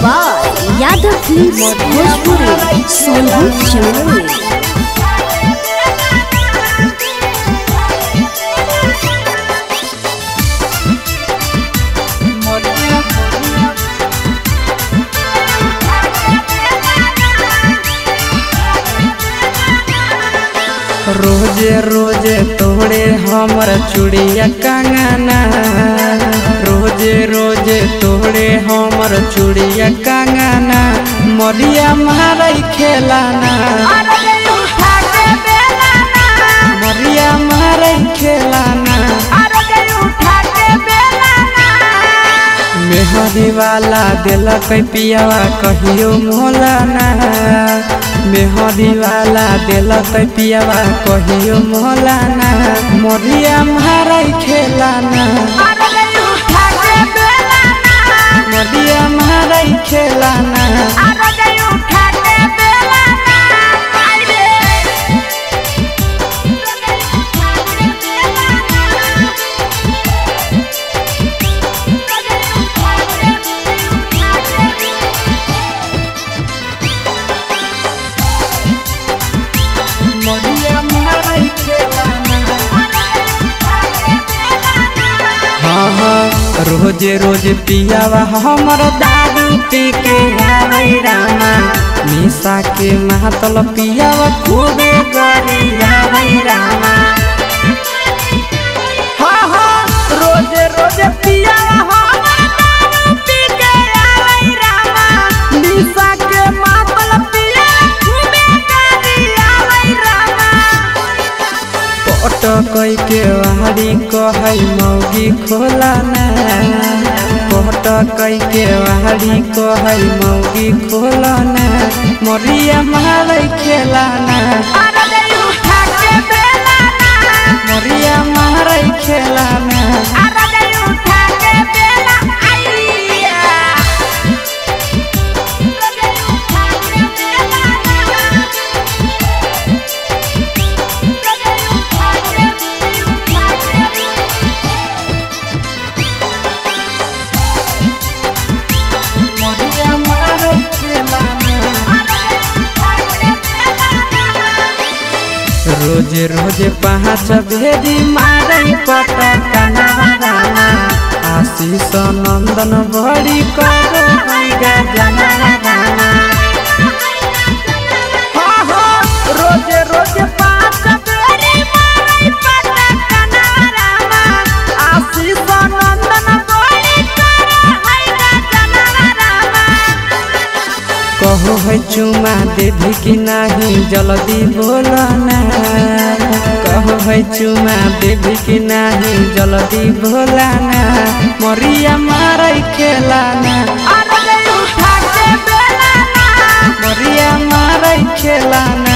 By Yadav films Bhojpuri Sonu Chauhan. रोजे रोजे तोड़े हमर चूड़िया कंगना, रोजे रोजे तोड़े हमर चूड़िया कंगना, मरिया मारई खेलाना, मरिया मारई खेलाना, मेहदी वाला दिलक पियावा कहियो मोलाना, मेहदी वाला दिलक पियावा कहियो मोलाना, मरिया मारई खेलाना, मरिया मारई खेलाना। रोजे रोजे पियावा हमर दारू पी के आवे रामा, निशा के महतल पियावा खूबे गरी आवे रामा। रोजे रोजे पियावा हमर दारू पी के आवे रामा, निशा के महतल पियावा खूबे गरी आवे रामा। पटकई के वाड़ी कहई मौगी खोलाना, पटकई के वाड़ी कहई मौगी खोलाना, मरिया मारई खेलाना, मरिया मारई खेलाना। रोजे रोजे पाँच भेदी मारई पटकना रामा, आशीष नंदन बड़ी करो जना रामा। रोजे रोजे पाँच भेदी मारई पटकना रामा, आशीष नंदन बड़ी करो जना रामा। कहो है चुमा देवी की नहीं जल्दी बोलना, कहो है चुमा देवी की नहीं जल्दी बोलाना, मरिया मारई खेलाना, मरिया मारई खेलाना।